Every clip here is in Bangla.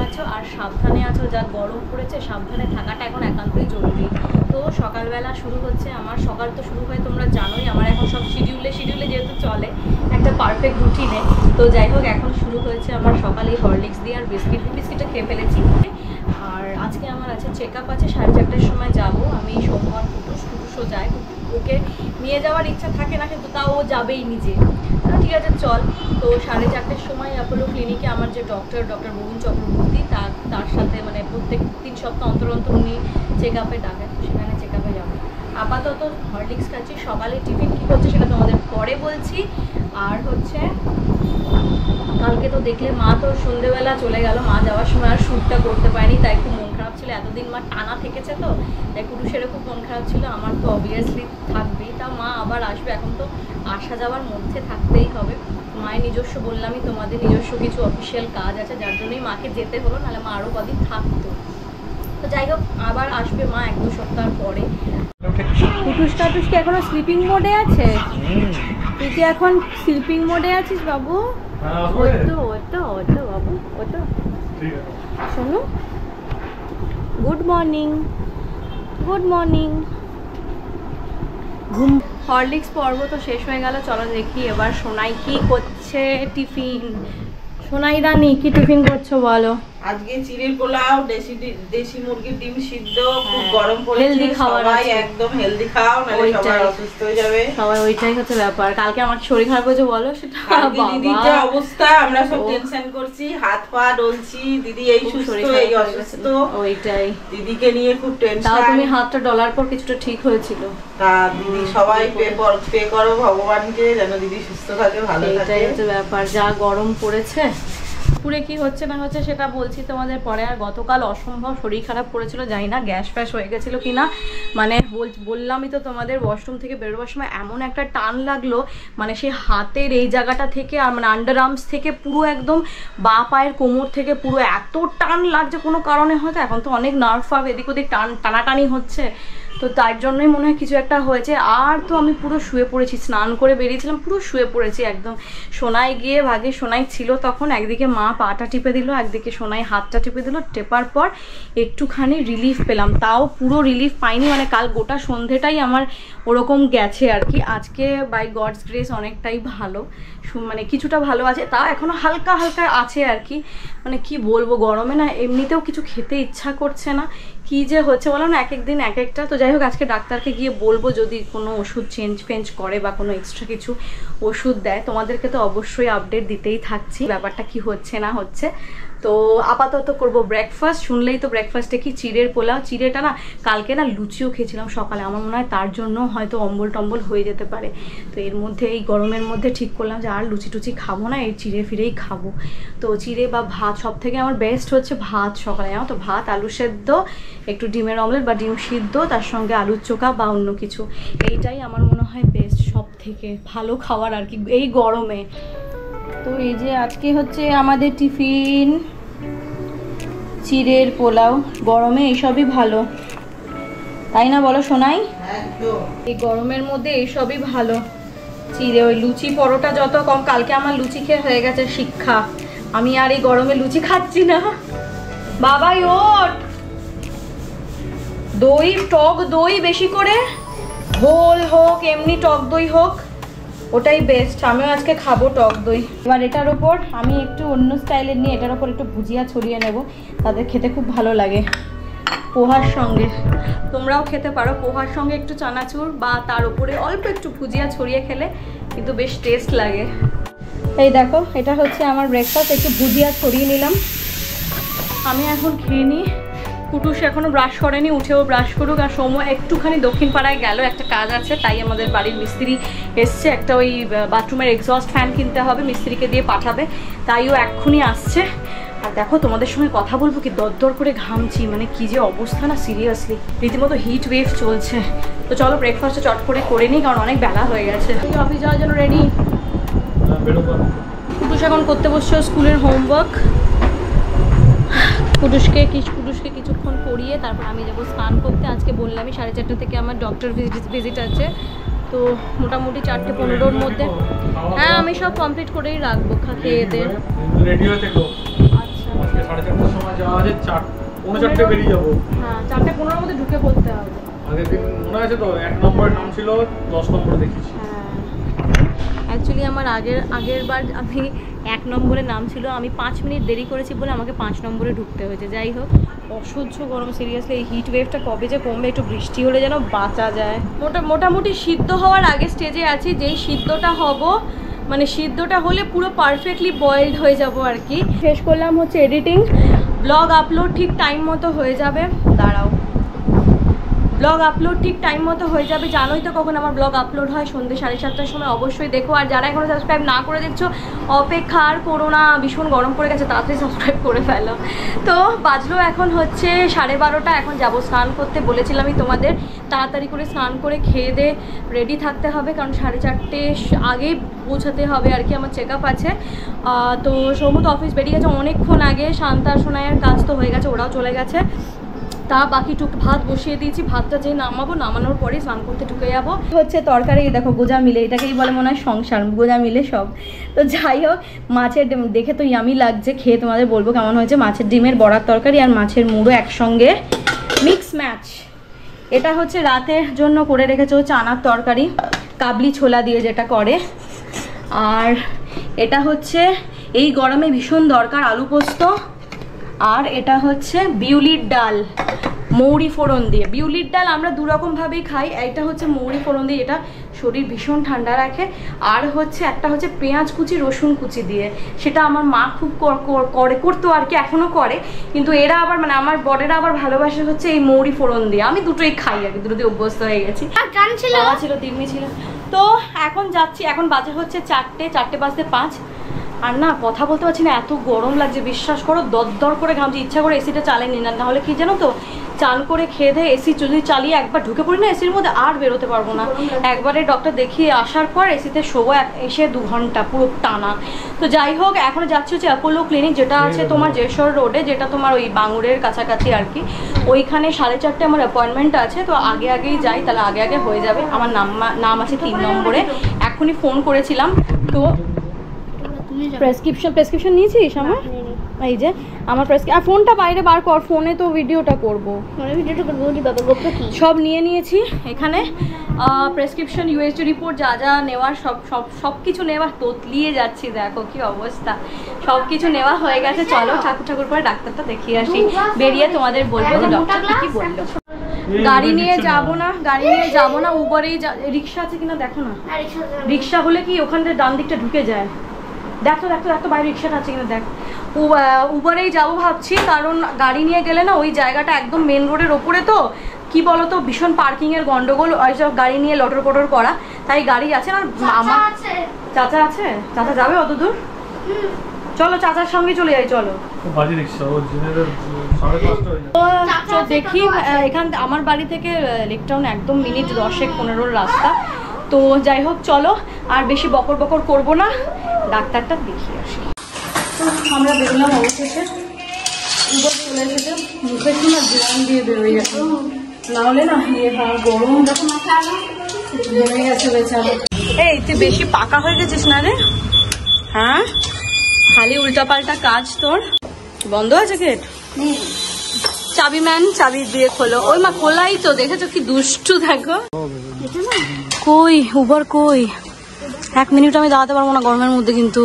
আছো আর সাবধানে আছো। যা গরম পড়েছে, সাবধানে থাকাটা এখন একান্তই জরুরি। তো সকালবেলা শুরু হচ্ছে আমার, সকাল তো শুরু হয় তোমরা জানোই, আমার এখন সব শিডিউলে যেহেতু চলে একটা পারফেক্ট রুটিনে। তো যাই হোক, এখন শুরু হয়েছে আমার সকালে হরলিক্স দিয়ে আর বিস্কিটটা খেয়ে ফেলেছি। আর আজকে আমার আছে চেক আপ আছে, 4:30টার সময় যাব আমি। সোমবার কুটুসও যায়, ওকে নিয়ে যাওয়ার ইচ্ছা থাকে না, কিন্তু তাও ও যাবেই নিজে। ঠিক আছে চল। তো 4:30টার সময় অ্যাপোলো ক্লিনিকে আমার যে ডক্টর বরুণ চক্রবর্তী, তার সাথে মানে প্রত্যেক 3 সপ্তাহ অন্তর উনি চেক আপে ডাকেন, সেখানে চেক আপে যাবো। আপাতত হরলিক্স খাচ্ছি। সকালে টিফিন কী হচ্ছে সেটা তোমাদের পরে বলছি। আর হচ্ছে কালকে তো দেখলে মা তো সন্ধ্যেবেলা চলে গেল, মা যাওয়ার সময় আর শ্যুটটা করতে পারেনি, তাই খুব মন খারাপ ছিল। এতদিন মা টানা থেকেছে, তো তাই কুটুসেরও খুব মন খারাপ ছিল। আমার তো অবভিয়াসলি থাকবেই, তা মা আবার আসবে, এখন তো আসা যাওয়ার মধ্যে থাকতেই হবে। মায়ের নিজস্ব বললামই তোমাদের, নিজস্ব কিছু অফিসিয়াল কাজ আছে, যার জন্যই মাকে যেতে হলো, নাহলে মা আরও কদিন থাকতো। তো যাই হোক, আবার আসবে মা 1-2 সপ্তাহ পরে। কুটুস কি এখনো স্লিপিং মোডে আছে? তুই কি এখন স্লিপিং মোডে আছিস বাবু? ওতো বাবু, ওতো শোনো, গুড মর্নিং। ঘুম। হরলিক্স পর্ব তো শেষ হয়ে গেল, চলো দেখি এবার সোনাই কি করছে টিফিন। সোনাই রানী কি টিফিন করছো বলো? আজকে চিড়ের পোলাও, দেশি মুরগির ডিম সিদ্ধ। খুব গরম পড়েছে, সবাই একদম হেলদি খাও, নাহলে সবাই অসুস্থ হয়ে যাবে। সবাই ওইটাই হচ্ছে ব্যাপার। কালকে আমার শরীর খারাপ হয়েছে বলো, সেটা দিদির যে অবস্থা, আমরা সব টেনশন করছি, হাত পা ডলছি, দিদি এই সুস্থ এই অসুস্থ, ওইটাই দিদিকে নিয়ে খুব টেনশন। তাও তুমি হাতটা ডলার পর কিছুটা ঠিক হয়েছিল। তা দিদি সবাই পে করো ভগবানকে, যেন দিদি সুস্থ থাকে, ভালো থাকে। এটাই হচ্ছে ব্যাপার, যা গরম পড়েছে। পুরে কি হচ্ছে না হচ্ছে সেটা বলছি তোমাদের পরে। আর গতকাল অসম্ভব শরীর খারাপ করেছিল, জানি না গ্যাস ফ্যাস হয়ে গেছিলো কিনা। মানে বললামই তো তোমাদের, ওয়াশরুম থেকে বেরোবার সময় এমন একটা টান লাগলো, মানে সেই হাতের এই জায়গাটা থেকে আর মানে আন্ডার আর্মস থেকে পুরো একদম বাঁ পায়ের কোমর থেকে পুরো এত টান লাগছে কোনো কারণে, হয়তো এখন তো অনেক নার্ভ ফার্ভ এদিক ওদিক টানাটানি হচ্ছে, তো তার জন্যই মনে হয় কিছু একটা হয়েছে। আর তো আমি পুরো শুয়ে পড়েছি, স্নান করে বেরিয়েছিলাম, পুরো শুয়ে পড়েছি একদম। সোনাই গিয়ে ভাগে সোনাই ছিল তখন, একদিকে মা পাটা টিপে দিল, একদিকে সোনাই হাতটা টিপে দিল। টেপার পর একটুখানি রিলিফ পেলাম, তাও পুরো রিলিফ পাইনি। মানে কাল গোটা সন্ধেটাই আমার ওরকম গেছে আর কি। আজকে বাই গডস গ্রেস অনেকটাই ভালো, মানে কিছুটা ভালো আছে, তাও এখনো হালকা হালকা আছে আর কি। মানে কি বলবো, গরমে না এমনিতেও কিছু খেতে ইচ্ছা করছে না, কি যে হচ্ছে বলো না, এক এক দিন এক একটা। তো যাই হোক, আজকে ডাক্তারকে গিয়ে বলবো যদি কোনো ওষুধ চেঞ্জ করে বা কোনো এক্সট্রা কিছু ওষুধ দেয়। তোমাদেরকে তো অবশ্যই আপডেট দিতেই থাকছি ব্যাপারটা কি হচ্ছে না হচ্ছে। তো আপাতত করব ব্রেকফাস্ট। শুনলেই তো ব্রেকফাস্টে কি চিড়ের পোলাও। চিড়েটা না কালকে না লুচিও খেয়েছিলাম সকালে, আমার মনে হয় তার জন্য হয়তো অম্বল টম্বল হয়ে যেতে পারে। তো এর মধ্যে এই গরমের মধ্যে ঠিক করলাম যে আর লুচি টুচি খাবো না, এই চিড়ে ফিরেই খাবো। তো চিড়ে বা ভাত, সব থেকে আমার বেস্ট হচ্ছে ভাত সকালে, জানো তো, ভাত আলু সেদ্ধ, একটু ডিমের অমলেট বা ডিম সিদ্ধ, তার সঙ্গে আলুর চোখা বা অন্য কিছু, এইটাই আমার মনে হয় বেস্ট, সব থেকে ভালো খাবার আর কি এই গরমে। তো এই যে আজকে হচ্ছে আমাদের টিফিন চিড়ের পোলাও, গরমে এইসবই ভালো, তাই না বলো সোনাই? এই গরমের মধ্যে এইসবই ভালো। চিড়ে, ওই লুচি পরোটা যত কম, কালকে আমার লুচি খেয়ে হয়ে গেছে শিক্ষা, আমি আর এই গরমে লুচি খাচ্ছি না। বাবাই ওঠ, দই, টক দই বেশি করে, ঘোল হোক এমনি টক দই হোক, ওটাই বেস্ট। আমিও আজকে খাবো টক দই। এবার এটার ওপর আমি একটু অন্য স্টাইলের নিয়ে এটার ওপর একটু ভুজিয়া ছড়িয়ে নেব, তাদের খেতে খুব ভালো লাগে পোহার সঙ্গে। তোমরাও খেতে পারো পোহার সঙ্গে একটু চানাচুর বা তার উপরে অল্প একটু ভুজিয়া ছড়িয়ে খেলে কিন্তু বেশ টেস্ট লাগে। এই দেখো, এটা হচ্ছে আমার ব্রেকফাস্ট, একটু ভুজিয়া ছড়িয়ে নিলাম। আমি এখন খেয়ে নিই। কুটুস এখনও ব্রাশ করেনি, উঠেও ব্রাশ করুক। আর সময় একটুখানি দক্ষিণ পাড়ায় গেল, একটা কাজ আছে, তাই আমাদের বাড়ির মিস্ত্রি এসছে, একটা ওই বাথরুমের এক্সস্ট ফ্যান কিনতে হবে, মিস্ত্রিকে দিয়ে পাঠাবে, তাইও এক্ষুনি আসছে। আর দেখো তোমাদের সঙ্গে কথা বলবো কি দরদর করে ঘামছি, মানে কি যে অবস্থা না, সিরিয়াসলি রীতিমতো হিট ওয়েভ চলছে। তো চলো ব্রেকফাস্টটা চট করে নিই, কারণ অনেক বেলা হয়ে গেছে। অফিস যাওয়ার জন্য রেডি। কুটুস এখন করতে বসছো স্কুলের হোমওয়ার্ক। কুটুসকে কিছুক্ষণ পড়িয়ে তারপর আমি যাবো স্নান করতে। আজকে বললামই 4:30 থেকে আমার ডক্টর ভিজিট আছে, তো মোটামুটি 4:15-র মধ্যে। হ্যাঁ, আমি সব কমপ্লিট করেই রাখবো, খেয়ে দিয়ে। আচ্ছা, আছে 4:45 বেরিয়ে যাবো। হ্যাঁ 4:15 মধ্যে ঢুকে পড়তে হবে। আগের দিন মনে আছে তো 1 নম্বরের নাম ছিল 10 নম্বরে দেখিয়েছি। অ্যাকচুয়ালি আমার আগের বার আমি 1 নম্বরে নাম ছিল, আমি 5 মিনিট দেরি করেছি বলে আমাকে 5 নম্বরে ঢুকতে হয়েছে। যাই হোক, অসহ্য গরম সিরিয়াসলি। এই হিট ওয়েভটা কবে যে কমবে, একটু বৃষ্টি হলে যেন বাঁচা যায়। মোটামুটি সিদ্ধ হওয়ার আগে স্টেজে আছি, যেই সিদ্ধটা হব মানে সিদ্ধটা হলে পুরো পারফেক্টলি বয়েলড হয়ে যাব আর কি। শেষ করলাম হচ্ছে এডিটিং, ব্লগ আপলোড ঠিক টাইম মতো হয়ে যাবে। দাঁড়াও, ব্লগ আপলোড ঠিক টাইম মতো হয়ে যাবে। জানোই তো কখন আমার ব্লগ আপলোড হয়, সন্ধ্যে 7:30টার সময়। অবশ্যই দেখো, আর যারা এখনো সাবস্ক্রাইব না করে দেখছো অপেক্ষা আর করো না, ভীষণ গরম পড়ে গেছে, তাড়াতাড়ি সাবস্ক্রাইব করে ফেলো। তো বাজলো এখন হচ্ছে 12:30, এখন যাবো স্নান করতে। বলেছিলামই তোমাদের তাড়াতাড়ি করে স্নান করে খেয়ে দিয়ে রেডি থাকতে হবে, কারণ 4:30 আগেই পৌঁছাতে হবে আর কি, আমার চেক আপ আছে। তো সৌমু তো অফিস বেরিয়ে গেছে অনেকক্ষণ আগে, শান্তা সোনাইয়ের কাজ তো হয়ে গেছে, ওরাও চলে গেছে। তা বাকি ভাত বসিয়ে দিয়েছি, ভাতটা যেই নামানোর পরেই স্নান করতে ঢুকে যাবো। হচ্ছে তরকারি দেখো গোজা মিলে, এটাকেই বলে মনে হয় সংসার, গোজা মিলে সব। তো যাই হোক, মাছের দেখে তো ইয়ামি লাগছে, খেয়ে তোমাদের বলবো কেমন হয়েছে। মাছের ডিমের বড়ার তরকারি আর মাছের মুড়ো একসঙ্গে মিক্স ম্যাচ। এটা হচ্ছে রাতের জন্য করে রেখেছে হচ্ছে চানার তরকারি, কাবলি ছোলা দিয়ে যেটা করে। আর এটা হচ্ছে এই গরমে ভীষণ দরকার আলু পোস্ত। আর এটা হচ্ছে বিউলির ডাল মৌরি ফোড়ন দিয়ে। বিউলির ডাল আমরা দুরকমভাবেই খাই, এটা হচ্ছে মৌরি ফোড়ন দিয়ে, এটা শরীর ভীষণ ঠান্ডা রাখে। আর হচ্ছে একটা হচ্ছে পেঁয়াজ কুচি রসুন কুচি দিয়ে, সেটা আমার মা খুব করতো আর কি, এখনও করে। কিন্তু এরা আবার মানে আমার বড়েরা আবার ভালোবাসে হচ্ছে এই মৌরি ফোড়ন দিয়ে। আমি দুটোই খাই আর কি, দুটো দিয়ে অভ্যস্ত হয়ে গেছি। ছিল তিন্নি ছিল। তো এখন যাচ্ছি, এখন বাজে হচ্ছে 4:05। আর না কথা বলতে পারছি না, এত গরম লাগছে বিশ্বাস করো, দরদর করে ঘামছি। ইচ্ছা করে এসিটা চালাইনি, না নাহলে কি জানো তো, চান করে খেয়ে দিয়ে এসি যদি চালিয়ে একবার ঢুকে পড়ি না এসির মধ্যে, আর বেরোতে পারবো না। একবারে ডক্টর দেখিয়ে আসার পর এসিতে শোবো এসে 2 ঘন্টা পুরো টানা। তো যাই হোক, এখন যাচ্ছি হচ্ছে অ্যাপোলো ক্লিনিক, যেটা আছে তোমার যশোর রোডে, যেটা তোমার ওই বাঙুরের কাছাকাছি আর কি। ওইখানে 4:30 আমার অ্যাপয়েন্টমেন্ট আছে, তো আগেই যাই, তাহলে আগে হয়ে যাবে। আমার নাম আছে 3 নম্বরে, এখনই ফোন করেছিলাম। তো প্রেসক্রিপশন নিয়েছিস আমার? এই যে আমার ফোনটা বাইরে বার কর, ফোনে তো ভিডিওটা করবো, সব নিয়ে নিয়েছি এখানে। প্রেসক্রিপশন, ইউএসজি রিপোর্ট, যা যা নেওয়ার সব কিছু নেওয়া, তোতলিয়ে যাচ্ছি, দেখো কি অবস্থা। সব কিছু নেওয়া হয়ে গেছে, চলো ঠাকুর করে ডাক্তারটা দেখিয়ে আসি, বেরিয়ে তোমাদের বলবো যে ডক্টর কি বললো। গাড়ি নিয়ে যাবো না, উবারেই রিক্সা আছে কিনা দেখো না। রিক্সা হলে কি ওখান থেকে ডান দিকটা ঢুকে যায়, দেখো বাইরে রিক্সাটা আছে কিনা দেখ। উবারেই যাবো ভাবছি, কারণ গাড়ি নিয়ে গেলে না ওই জায়গাটা একদম মেন রোডের ওপরে, তো কি বলতো ভীষণ পার্কিংয়ের গন্ডগোল, ওইসব গাড়ি নিয়ে লটর পটর করা, তাই গাড়ি আছে না। আমার চাচা আছে, চাচা যাবে অত দূর? চলো চাচার সঙ্গে চলে যাই, চলো। তো দেখি, এখান আমার বাড়ি থেকে লেক টাউন একদম মিনিট 10-15 রাস্তা। তো যাই হোক চলো, আর বেশি বকর করবো না, ডাক্তারটা দেখিয়ে আসি। তো আমরা বেরোলাম অবশেষে, উবার চলে এসেছে, মুখে একটু না জোয়ান দিয়ে বেরোয় গেছে, নাহলে না গরম জমে গেছে বেচারা। এই তুই বেশি পাকা হয়ে গেছিস না রে? হ্যাঁ, খালি উল্টাপাল্টা কাজ তোর। বন্ধ আছে গেট? চাবি ম্যান, চাবি দিয়ে খোলো। ওই মা খোলাই তো, দেখেছো কি দুষ্টু, দেখো। কই উবার কই? 1 মিনিট আমি দাঁড়াতে পারবো না গরমের মধ্যে কিন্তু।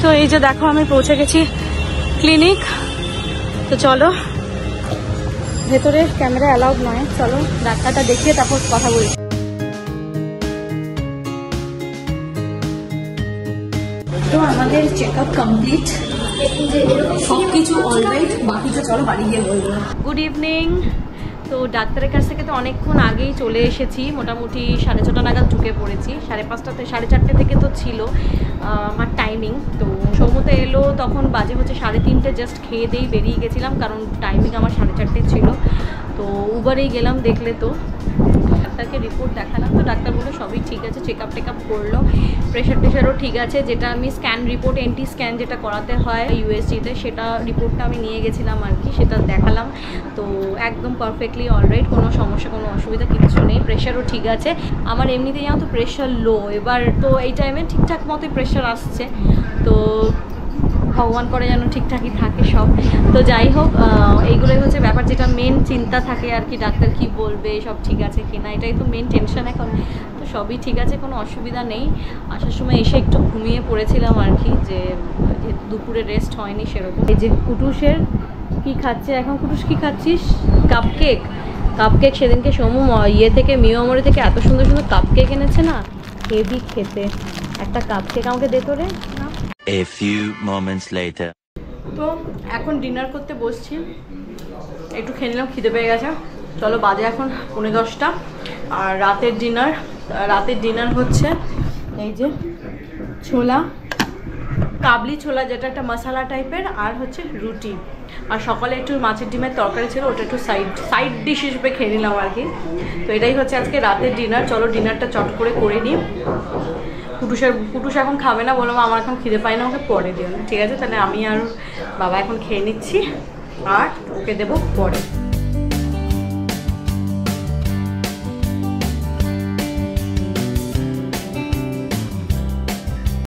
তো এই যে দেখো আমি পৌঁছে গেছি ক্লিনিক। তো চলো, ভেতরে ক্যামেরা অ্যালাউড নয়, চলো ডাক্তারটা দেখিয়ে তারপর কথা বলি। তো আমাদের চেক আপ কমপ্লিট, সবকিছু অলরাইট, বাকিটা চলো বাড়ি গিয়ে বলবো। Good evening. তো ডাক্তারের কাছ থেকে তো অনেকক্ষণ আগেই চলে এসেছি, মোটামুটি 6:30 নাগাদ ঢুকে পড়েছি। 5:30 4:30 থেকে তো ছিল আমার টাইমিং। তো সমুদ্রে এলো তখন বাজে হচ্ছে 3:30, জাস্ট খেয়ে দিয়েই বেরিয়ে গেছিলাম, কারণ টাইমিং আমার 4:30 ছিল। তো উবারেই গেলাম, দেখলে তো ডাক্তারকে রিপোর্ট দেখালাম, তো ডাক্তার বললো সবই ঠিক আছে, চেক আপ করলো, প্রেশারও ঠিক আছে। যেটা আমি স্ক্যান রিপোর্ট, এনটি স্ক্যান যেটা করাতে হয় ইউএসজিতে, সেটা রিপোর্টটা আমি নিয়ে গেছিলাম আর কি, সেটা দেখালাম। তো একদম পারফেক্টলি অলরাইট, কোনো সমস্যা কোনো অসুবিধা কিছু প্রেশারও ঠিক আছে। আমার এমনিতেই জানো তো প্রেশার লো, এবার তো এই টাইমে ঠিকঠাক মতোই প্রেশার আসছে, তো ভগবান করে যেন ঠিকঠাকই থাকে সব। তো যাই হোক, এইগুলোই হচ্ছে ব্যাপার, যেটা মেন চিন্তা থাকে আর কি, ডাক্তার কি বলবে, সব ঠিক আছে কি না, এটাই তো মেন টেনশন এখন। তো সবই ঠিক আছে, কোনো অসুবিধা নেই। আসার সময় এসে একটু ঘুমিয়ে পড়েছিলাম আর কি, যে দুপুরে রেস্ট হয়নি সেরকম। এই যে কুটুসের কি খাচ্ছে এখন, কুটুস কি খাচ্ছিস? কাপকেক। কাপকেক সেদিনকে সমু থেকে মিওমরি থেকে এত সুন্দর সুন্দর কাপকেক এনেছে না, হেভি খেতে। একটা কাপকেক আমাকে দে তো রে। A few moments later. তো এখন ডিনার করতে বসছি, একটু খেয়ে নিলাম, খিদে পেয়ে গেছে। চলো, বাজে এখন 10:30। আর রাতের ডিনার হচ্ছে এই যে ছোলা, কাবলি ছোলা, যেটা একটা মশলা টাইপের, আর হচ্ছে রুটি। আর সকালে একটু মাছের ডিমের তরকারি ছিল, ওটা একটু সাইড ডিশ হিসেবে খেয়ে নিলাম আর কি। তো এটাই হচ্ছে আজকে রাতের ডিনার। চলো ডিনারটা চট করে নিই। কুটুস এখন খাবে না, বললাম আমার এখন খিদে পাই না, ওকে পরে দিও না, ঠিক আছে? তাহলে আমি আর বাবা এখন খেয়ে নিচ্ছি, আর ওকে দেবো পরে।